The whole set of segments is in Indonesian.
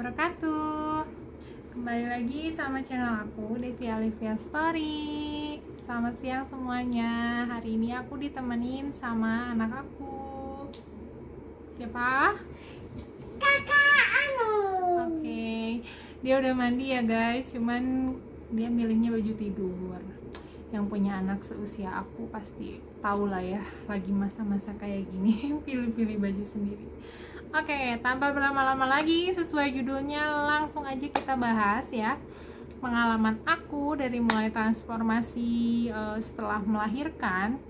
wabarakatuh. Kembali lagi sama channel aku, Devi Alivia Story. Selamat siang semuanya. Hari ini aku ditemenin sama anak aku. Siapa? Kakak Anu. Oke, dia udah mandi ya guys. Cuman dia milihnya baju tidur. Yang punya anak seusia aku pasti tahu lah ya, lagi masa-masa kayak gini pilih-pilih baju sendiri. Oke, tanpa berlama-lama lagi, sesuai judulnya langsung aja kita bahas ya pengalaman aku dari mulai transformasi setelah melahirkan,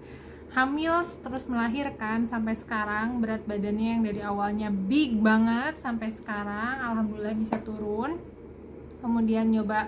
hamil, terus melahirkan sampai sekarang. Berat badannya yang dari awalnya big banget sampai sekarang alhamdulillah bisa turun. Kemudian nyoba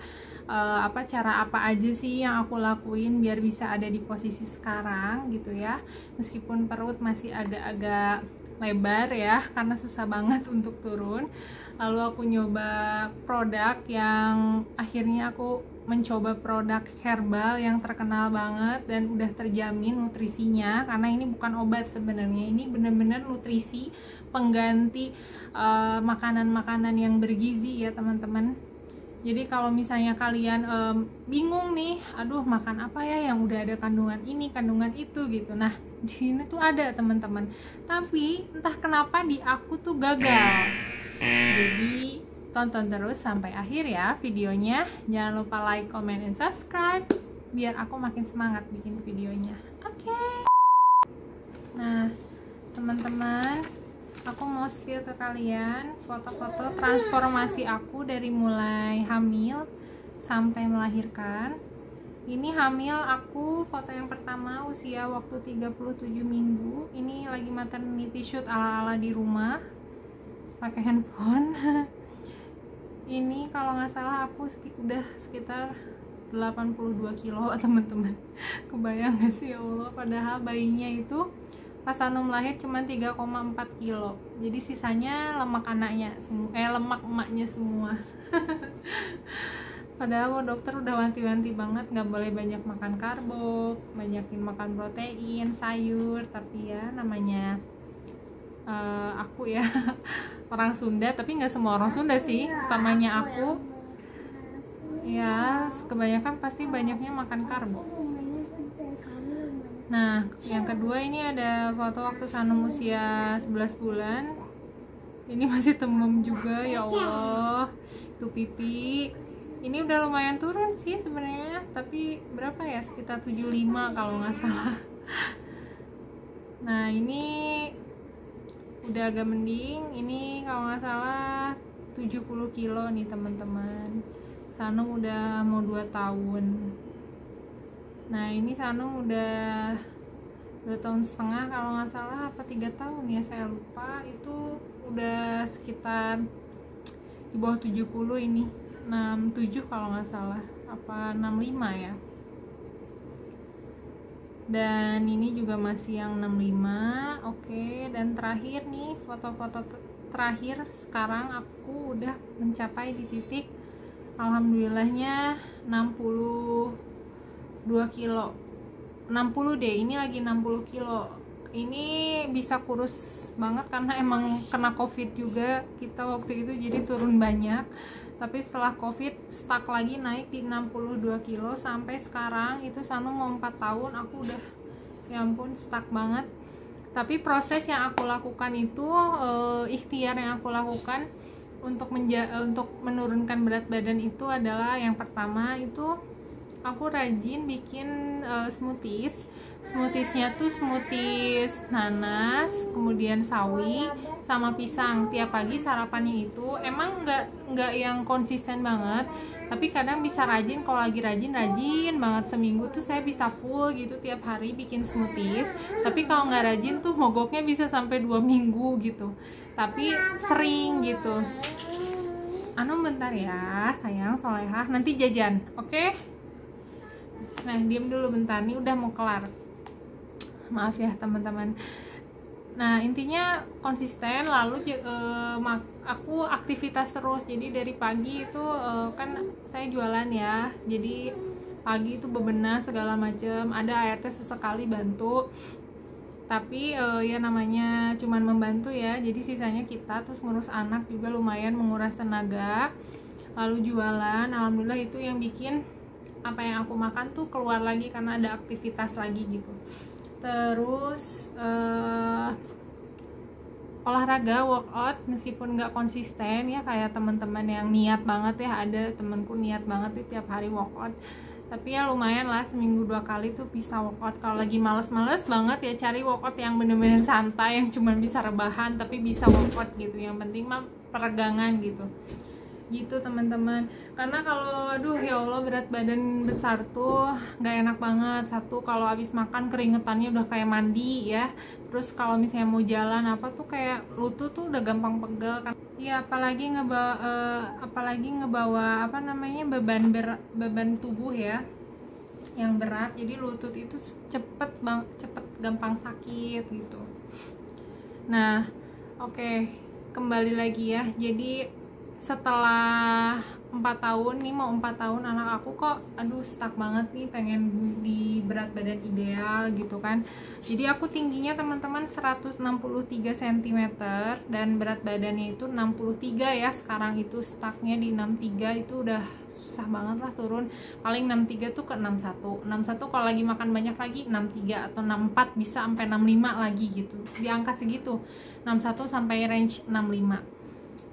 cara apa aja sih yang aku lakuin biar bisa ada di posisi sekarang gitu ya, meskipun perut masih agak-agak lebar ya karena susah banget untuk turun. Lalu aku nyoba produk yang akhirnya aku mencoba produk herbal yang terkenal banget dan udah terjamin nutrisinya, karena ini bukan obat sebenarnya, ini bener-bener nutrisi pengganti makanan-makanan yang bergizi ya teman-teman. Jadi kalau misalnya kalian bingung nih, aduh makan apa ya yang udah ada kandungan ini, kandungan itu gitu. Nah, di sini tuh ada teman-teman. Tapi entah kenapa di aku tuh gagal. Jadi tonton terus sampai akhir ya videonya. Jangan lupa like, comment, and subscribe biar aku makin semangat bikin videonya. Oke. Nah, teman-teman, aku mau spill ke kalian foto-foto transformasi aku dari mulai hamil sampai melahirkan. Ini hamil aku, foto yang pertama usia waktu 37 minggu. Ini lagi maternity shoot ala-ala di rumah pakai handphone. Ini kalau nggak salah aku udah sekitar 82 kilo teman-teman. Kebayang gak sih ya Allah, padahal bayinya itu pas Anu melahir cuma 3,4 kilo. Jadi sisanya lemak anaknya lemak emaknya semua. Padahal dokter udah wanti-wanti banget nggak boleh banyak makan karbo, banyakin makan protein, sayur. Tapi ya namanya aku ya orang Sunda, tapi nggak semua orang Sunda sih, utamanya aku ya, kebanyakan pasti banyaknya makan karbo. Nah, yang kedua ini ada foto waktu Sanum usia 11 bulan. Ini masih temem juga, ya Allah. Itu pipi. Ini udah lumayan turun sih sebenarnya, tapi berapa ya? Sekitar 75 kalau nggak salah. Nah, ini udah agak mending. Ini kalau nggak salah 70 kilo nih teman-teman. Sanum udah mau 2 tahun. Nah, ini Sanum udah 2 tahun setengah kalau nggak salah, apa 3 tahun ya, saya lupa. Itu udah sekitar di bawah 70 ini, 67 kalau nggak salah, apa 65 ya. Dan ini juga masih yang 65. Oke, dan terakhir nih foto-foto terakhir sekarang aku udah mencapai di titik alhamdulillahnya 62 kilo, 60 deh, ini lagi 60 kilo. Ini bisa kurus banget karena emang kena covid juga kita waktu itu, jadi turun banyak. Tapi setelah covid stuck lagi naik di 62 kilo sampai sekarang. Itu Sanu mau 4 tahun, aku udah ya ampun stuck banget. Tapi proses yang aku lakukan itu ikhtiar yang aku lakukan untuk menurunkan berat badan itu adalah, yang pertama itu aku rajin bikin smoothiesnya tuh smoothies nanas, kemudian sawi sama pisang. Tiap pagi sarapannya itu emang nggak yang konsisten banget, tapi kadang bisa rajin. Kalau lagi rajin banget, seminggu tuh saya bisa full gitu tiap hari bikin smoothies. Tapi kalau nggak rajin tuh mogoknya bisa sampai 2 minggu gitu, tapi sering gitu. Anu bentar ya sayang solehah, nanti jajan, oke? Nah, diam dulu bentar, nih udah mau kelar. Maaf ya teman-teman. Nah, intinya konsisten, lalu aku aktivitas terus. Jadi dari pagi itu kan saya jualan ya. Jadi pagi itu bebenah segala macam, ada ART sesekali bantu. tapi ya namanya cuman membantu ya, jadi sisanya kita terus ngurus anak juga lumayan menguras tenaga, lalu jualan. Alhamdulillah itu yang bikin apa yang aku makan tuh keluar lagi karena ada aktivitas lagi gitu. Terus olahraga, workout, meskipun nggak konsisten ya, kayak teman-teman yang niat banget ya, ada temenku niat banget tuh tiap hari workout, tapi ya lumayan lah, seminggu 2 kali tuh bisa workout. Kalau lagi males-males banget ya cari workout yang bener-bener santai, yang cuma bisa rebahan tapi bisa workout gitu, yang penting mah peregangan gitu teman-teman. Karena kalau aduh ya Allah, berat badan besar tuh nggak enak banget. Satu, kalau habis makan keringetannya udah kayak mandi ya, terus kalau misalnya mau jalan apa tuh kayak lutut tuh udah gampang pegel kan ya, apalagi ngebawa apa namanya beban tubuh ya yang berat, jadi lutut itu cepet gampang sakit gitu. Nah oke, kembali lagi ya, jadi setelah 4 tahun nih, mau 4 tahun anak aku kok aduh stuck banget nih, pengen di berat badan ideal gitu kan. Jadi aku tingginya teman-teman 163 cm dan berat badannya itu 63 ya, sekarang itu stucknya di 63, itu udah susah banget lah turun. Paling 63 tuh ke 61 kalau lagi makan banyak lagi 63 atau 64, bisa sampai 65 lagi gitu, di angka segitu, 61 sampai range 65.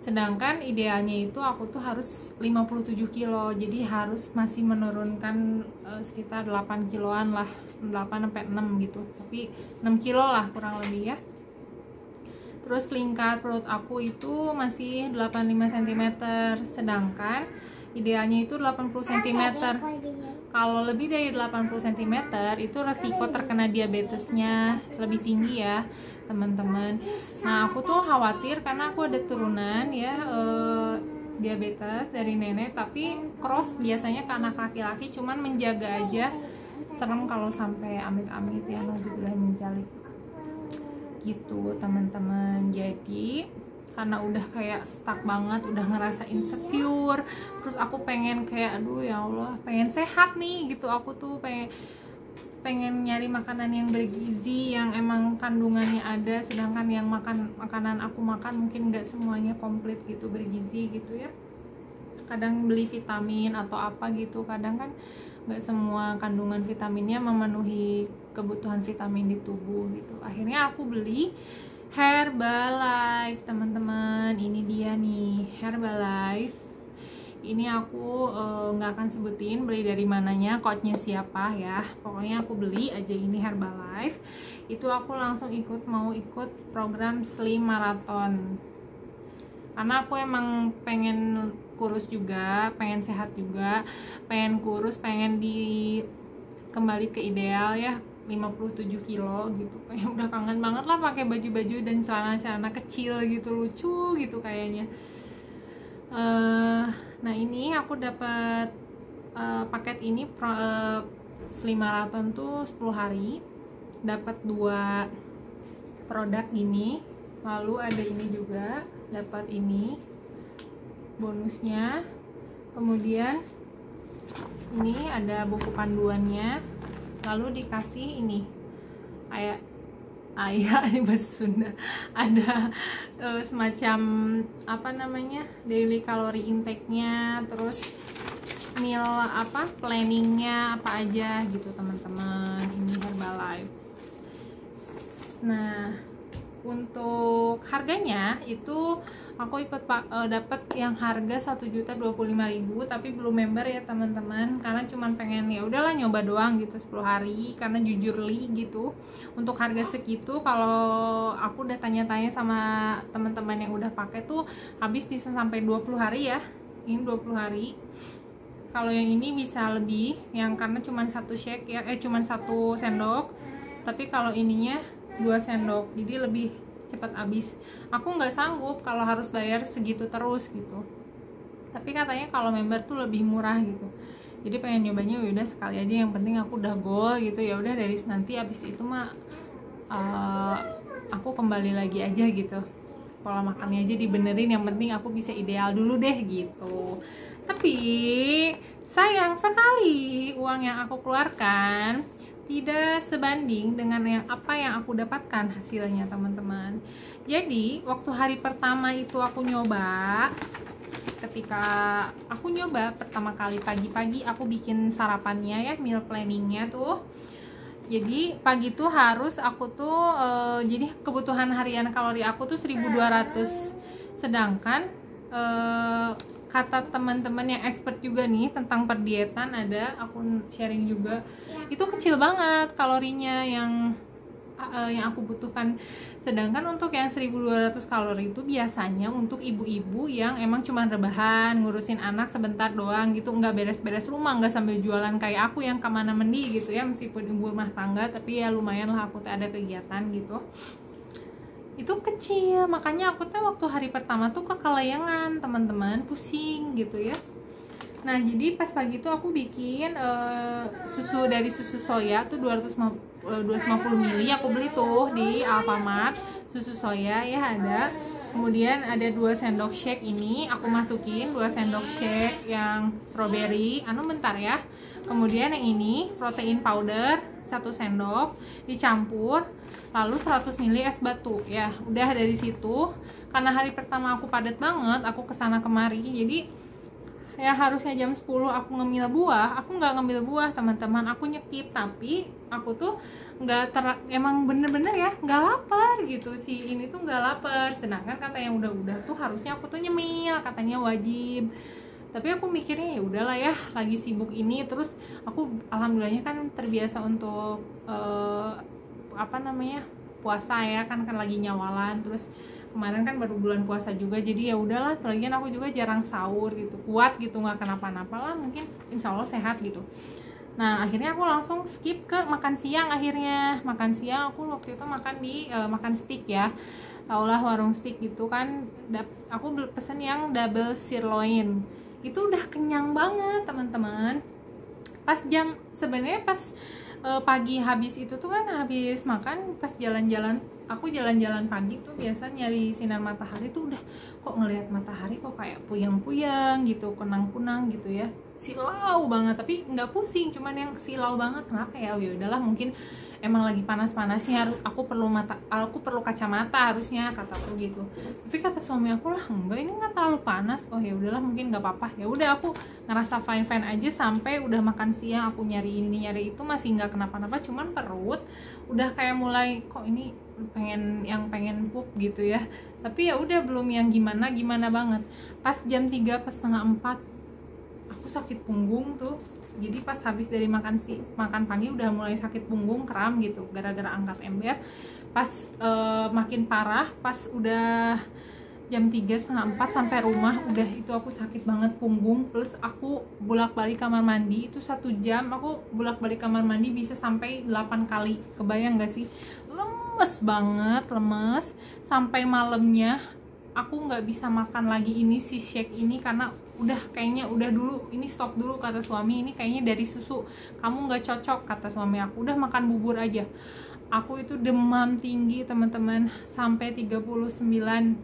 Sedangkan idealnya itu aku tuh harus 57 kilo, jadi harus masih menurunkan sekitar 8 kiloan lah, 8 sampai 6 gitu, tapi 6 kilo lah kurang lebih ya. Terus lingkar perut aku itu masih 85 cm, sedangkan idealnya itu 80 cm. Kalau lebih dari 80 cm itu resiko terkena diabetesnya lebih tinggi ya teman-teman. Nah aku tuh khawatir karena aku ada turunan ya diabetes dari nenek, tapi cross biasanya ke anak laki-laki, cuman menjaga aja, serem kalau sampai amit-amit ya, nauzubillah min dzalik gitu teman-teman. Jadi karena udah kayak stuck banget, udah ngerasa insecure, terus aku pengen kayak aduh ya Allah, pengen sehat nih gitu. Aku tuh pengen nyari makanan yang bergizi, yang emang kandungannya ada, sedangkan yang makanan aku makan mungkin nggak semuanya komplit gitu, bergizi gitu ya. Kadang beli vitamin atau apa gitu, kadang kan nggak semua kandungan vitaminnya memenuhi kebutuhan vitamin di tubuh gitu. Akhirnya aku beli Herbalife teman-teman. Ini dia nih Herbalife. Ini aku nggak akan sebutin beli dari mananya, coachnya siapa ya, pokoknya aku beli aja ini Herbalife. Itu aku langsung mau ikut program Slim Marathon, karena aku emang pengen kurus juga, pengen sehat juga, pengen kurus, pengen kembali ke ideal ya, 57 kilo gitu. Kayak udah kangen banget lah pakai baju-baju dan celana-celana kecil gitu, lucu gitu kayaknya. Nah ini aku dapat paket ini Slim Marathon tuh 10 hari, dapat 2 produk ini, lalu ada ini juga, dapat ini bonusnya, kemudian ini ada buku panduannya, lalu dikasih ini ayah ini bahasa Sunda, ada semacam apa namanya daily calorie intake-nya, terus meal apa planningnya apa aja gitu teman-teman. Ini Herbalife. Nah untuk harganya itu aku ikut dapat yang harga 1.025.000, tapi belum member ya teman-teman, karena cuman pengen ya udahlah nyoba doang gitu 10 hari, karena jujur gitu untuk harga segitu, kalau aku udah tanya-tanya sama teman-teman yang udah pakai tuh habis bisa sampai 20 hari ya. Ini 20 hari. Kalau yang ini bisa lebih, yang karena cuman 1 shake ya, cuman 1 sendok, tapi kalau ininya 2 sendok, jadi lebih cepat habis. Aku nggak sanggup kalau harus bayar segitu terus gitu, tapi katanya kalau member tuh lebih murah gitu, jadi pengen nyobanya udah sekali aja, yang penting aku udah goal gitu ya. Udah dari nanti abis itu mah aku kembali lagi aja gitu, pola makannya aja dibenerin, yang penting aku bisa ideal dulu deh gitu. Tapi sayang sekali uang yang aku keluarkan tidak sebanding dengan apa yang aku dapatkan hasilnya teman-teman. Jadi waktu hari pertama itu aku nyoba, ketika aku nyoba pertama kali pagi-pagi aku bikin sarapannya ya, meal planningnya tuh. Jadi pagi tuh harus aku tuh jadi kebutuhan harian kalori aku tuh 1200, sedangkan kata teman-teman yang expert juga nih tentang perdietan, ada aku sharing juga, itu kecil banget kalorinya yang aku butuhkan. Sedangkan untuk yang 1200 kalori itu biasanya untuk ibu-ibu yang emang cuma rebahan, ngurusin anak sebentar doang gitu, nggak beres-beres rumah, nggak sambil jualan kayak aku yang kemana mendi gitu ya, meskipun ibu rumah tangga tapi ya lumayan lah aku tuh ada kegiatan gitu. Itu kecil, makanya aku tuh waktu hari pertama tuh kekelayangan teman-teman, pusing gitu ya. Nah jadi pas pagi tuh aku bikin susu dari susu soya tuh 250 ml aku beli tuh di Alfamart, susu soya ya ada. Kemudian ada 2 sendok shake ini aku masukin, 2 sendok shake yang strawberry, bentar ya. Kemudian yang ini protein powder 1 sendok dicampur, lalu 100 ml es batu ya. Udah dari situ, karena hari pertama aku padat banget, aku kesana kemari, jadi ya harusnya jam 10 aku ngemil buah, aku nggak ngemil buah teman-teman, aku nyekip. Tapi aku tuh emang bener-bener ya nggak lapar gitu, si ini tuh nggak lapar, sedangkan kata yang udah tuh harusnya aku tuh nyemil, katanya wajib. Tapi aku mikirnya ya udahlah ya, lagi sibuk ini, terus aku alhamdulillahnya kan terbiasa untuk puasa ya kan lagi nyawalan, terus kemarin kan baru bulan puasa juga, jadi ya udahlah, lagian aku juga jarang sahur gitu, kuat gitu, nggak kenapa-napa lah, mungkin insya Allah sehat gitu. Nah akhirnya aku langsung skip ke makan siang. Akhirnya makan siang aku waktu itu makan di makan steak ya, taulah warung steak gitu kan. Aku pesen yang double sirloin, itu udah kenyang banget teman-teman. Sebenarnya pas pagi habis itu tuh kan, habis makan pas jalan-jalan, aku jalan-jalan pagi tuh biasa nyari sinar matahari tuh udah kok ngelihat matahari kok kayak puyeng-puyeng gitu, kunang-kunang gitu ya, silau banget, tapi nggak pusing, cuman yang silau banget. Kenapa ya? Ya udahlah, mungkin emang lagi panas-panasnya, aku perlu kacamata harusnya, kataku gitu. Tapi kata suami aku lah, enggak, ini nggak terlalu panas. Oh ya udahlah, mungkin nggak apa-apa. Ya udah, aku ngerasa fine aja sampai udah makan siang. Aku nyari ini nyari itu masih nggak kenapa-napa, cuman perut udah kayak mulai kok ini pengen pup gitu ya. Tapi ya udah, belum yang gimana banget. Pas jam 3 pas setengah 4 aku sakit punggung tuh. Jadi pas habis dari makan pagi udah mulai sakit punggung, kram gitu gara-gara angkat ember. Pas makin parah pas udah jam 3 setengah 4 sampai rumah, udah itu aku sakit banget punggung, plus aku bolak-balik kamar mandi itu 1 jam, aku bolak-balik kamar mandi bisa sampai 8 kali. Kebayang gak sih? Lemes banget, sampai malamnya aku nggak bisa makan lagi ini si shake ini, karena kayaknya udah dulu, ini stop dulu kata suami, ini kayaknya dari susu, kamu nggak cocok kata suami aku, udah makan bubur aja. Aku itu demam tinggi teman-teman, sampai 39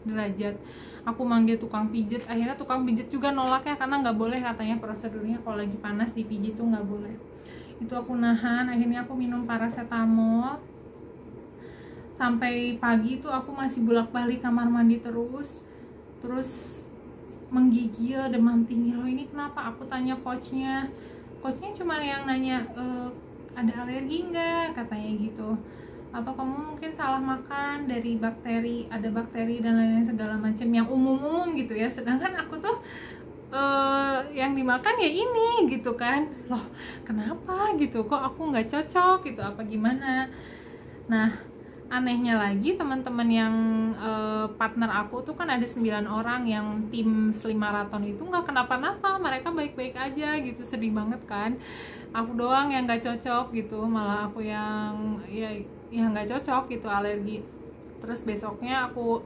derajat. Aku manggil tukang pijet, akhirnya tukang pijet juga nolak ya, karena nggak boleh katanya prosedurnya kalau lagi panas dipijit tuh nggak boleh. Itu aku nahan, akhirnya aku minum paracetamol. Sampai pagi itu aku masih bolak-balik kamar mandi terus menggigil, demam tinggi. Loh ini kenapa? Aku tanya coachnya cuma yang nanya ada alergi nggak katanya gitu, atau kamu mungkin salah makan dari bakteri, ada bakteri dan lain-lain segala macam yang umum gitu ya. Sedangkan aku tuh yang dimakan ya ini gitu kan. Loh kenapa gitu, kok aku nggak cocok gitu, apa gimana? Nah anehnya lagi teman-teman yang partner aku tuh kan ada 9 orang yang tim Slim Marathon itu nggak kenapa-napa, mereka baik-baik aja gitu. Sedih banget kan, aku doang yang nggak cocok gitu, malah aku yang nggak cocok gitu, alergi. Terus besoknya aku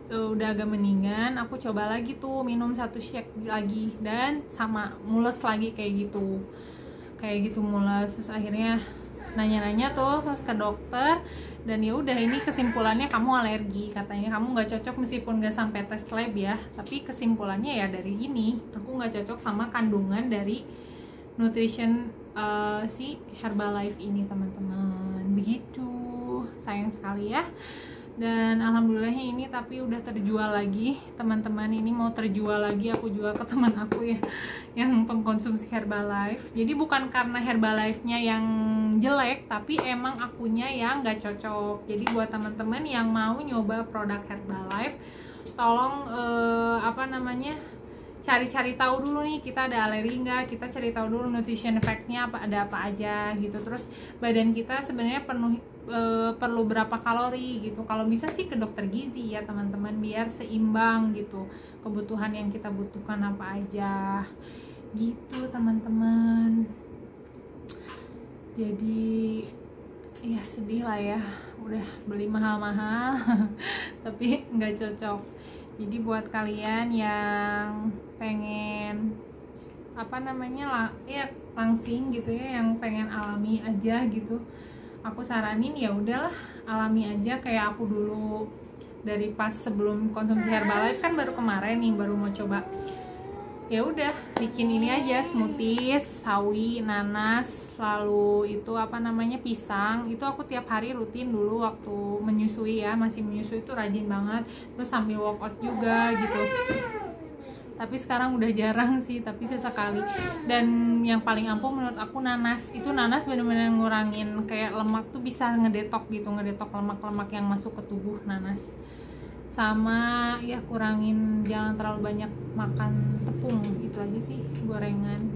udah agak mendingan, aku coba lagi tuh minum 1 shake lagi, dan sama mules lagi kayak gitu mules. Terus akhirnya nanya-nanya tuh terus ke dokter, dan ya udah, ini kesimpulannya kamu alergi, katanya kamu nggak cocok, meskipun nggak sampai tes lab ya, tapi kesimpulannya ya dari ini, aku nggak cocok sama kandungan dari nutrition si Herbalife ini teman-teman. Begitu, sayang sekali ya. Dan alhamdulillahnya ini tapi udah terjual lagi teman-teman. Ini mau terjual lagi, aku jual ke teman aku ya yang pengkonsumsi Herbalife. Jadi bukan karena Herbalife-nya yang jelek, tapi emang akunya yang gak cocok. Jadi buat teman-teman yang mau nyoba produk Herbalife, tolong cari-cari tahu dulu nih, kita ada alergi nggak, kita cari tahu dulu nutrition facts-nya ada apa aja gitu. Terus badan kita sebenarnya perlu berapa kalori gitu. Kalau bisa sih ke dokter gizi ya teman-teman, biar seimbang gitu kebutuhan yang kita butuhkan apa aja gitu teman-teman. Jadi ya sedih lah ya, udah beli mahal-mahal tapi nggak cocok. Jadi buat kalian yang pengen langsing gitu ya, yang pengen alami aja gitu, aku saranin ya udahlah alami aja kayak aku dulu. Dari pas sebelum konsumsi Herbalife kan baru kemarin nih baru mau coba, ya udah bikin ini aja, smoothies, sawi, nanas, lalu itu pisang. Itu aku tiap hari rutin dulu waktu menyusui ya, masih menyusui itu rajin banget, terus sambil workout juga gitu. Tapi sekarang udah jarang sih, tapi sesekali. Dan yang paling ampuh menurut aku nanas. Itu nanas bener-bener ngurangin kayak lemak tuh, bisa ngedetok gitu, ngedetok lemak-lemak yang masuk ke tubuh nanas. Sama ya kurangin, jangan terlalu banyak makan tepung, itu aja sih, gorengan.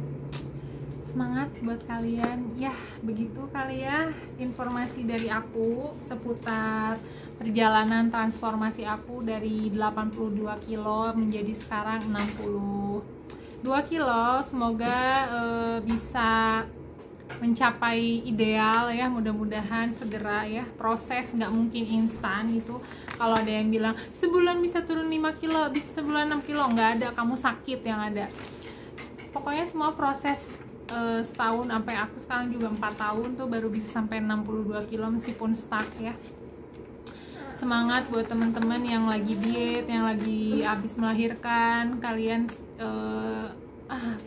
Semangat buat kalian ya. Begitu kali ya informasi dari aku seputar perjalanan transformasi aku dari 82 kilo menjadi sekarang 62 kilo. Semoga bisa mencapai ideal ya, mudah-mudahan segera ya. Proses nggak mungkin instan itu. Kalau ada yang bilang sebulan bisa turun 5 kilo, bisa sebulan 6 kilo, nggak ada, kamu sakit yang ada. Pokoknya semua proses, setahun, sampai aku sekarang juga 4 tahun tuh baru bisa sampai 62 kilo meskipun stuck ya. Semangat buat teman-teman yang lagi diet, yang lagi habis melahirkan. Kalian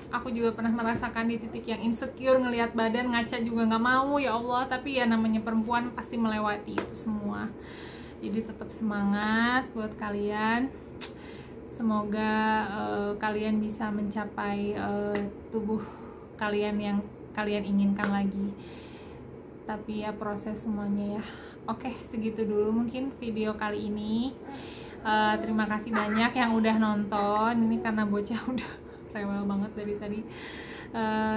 aku juga pernah merasakan di titik yang insecure, ngelihat badan, ngaca juga nggak mau, ya Allah. Tapi ya namanya perempuan pasti melewati itu semua. Jadi tetap semangat buat kalian. Semoga kalian bisa mencapai tubuh kalian yang kalian inginkan lagi. Tapi ya proses semuanya ya. Oke, segitu dulu mungkin video kali ini. Terima kasih banyak yang udah nonton. Ini karena bocah udah rewel banget dari tadi.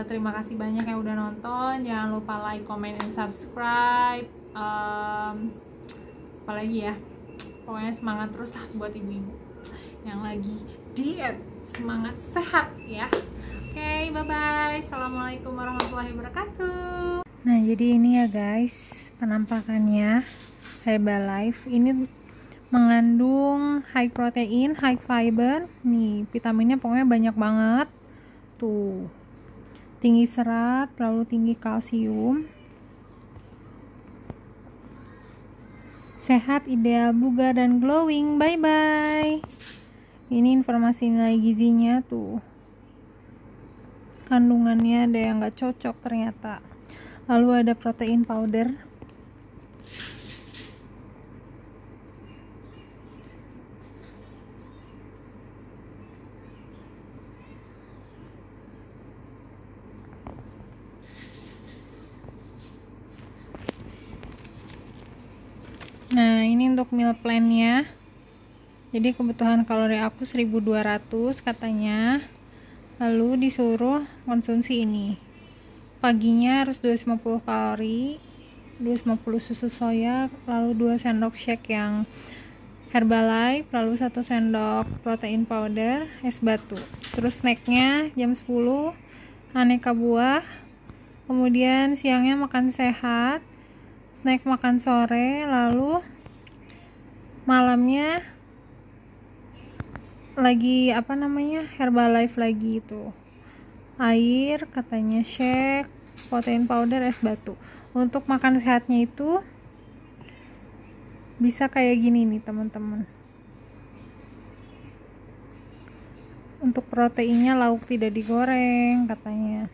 Terima kasih banyak yang udah nonton. Jangan lupa like, comment, and subscribe. Apalagi ya, pokoknya semangat terus lah buat ibu-ibu yang lagi diet. Semangat sehat ya. Oke, bye-bye. Assalamualaikum warahmatullahi wabarakatuh. Nah, jadi ini ya guys, penampakannya Herbalife. Ini mengandung high protein, high fiber. Nih, vitaminnya pokoknya banyak banget. Tuh. Tinggi serat, lalu tinggi kalsium. Sehat, ideal, bugar, dan glowing. Bye-bye. Ini informasi nilai gizinya tuh. Kandungannya ada yang gak cocok ternyata. Lalu ada protein powder. Nah, ini untuk meal plan-nya. Jadi kebutuhan kalori aku 1200 katanya. Lalu disuruh konsumsi ini. Paginya harus 250 kalori, 250 susu soya, lalu 2 sendok shake yang Herbalife, lalu 1 sendok protein powder, es batu. Terus snacknya jam 10 aneka buah. Kemudian siangnya makan sehat, snack makan sore, lalu malamnya lagi Herbalife lagi itu. Air katanya, shake, protein powder, es batu. Untuk makan sehatnya itu bisa kayak gini nih teman-teman. Untuk proteinnya lauk tidak digoreng katanya.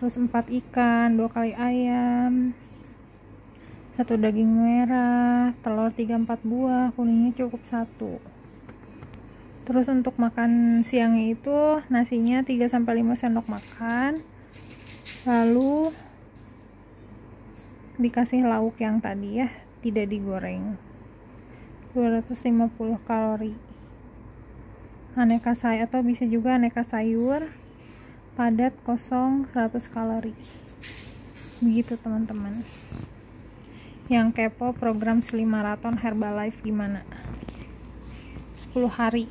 terus 4 ikan, 2 kali ayam, 1 daging merah, telur 3-4 buah, kuningnya cukup 1. Terus untuk makan siangnya itu nasinya 3-5 sendok makan, lalu dikasih lauk yang tadi ya, tidak digoreng, 250 kalori. Aneka sayur atau bisa juga aneka sayur padat kosong 100 kalori. Begitu teman-teman. Yang kepo program Slim Marathon Herbalife gimana? 10 hari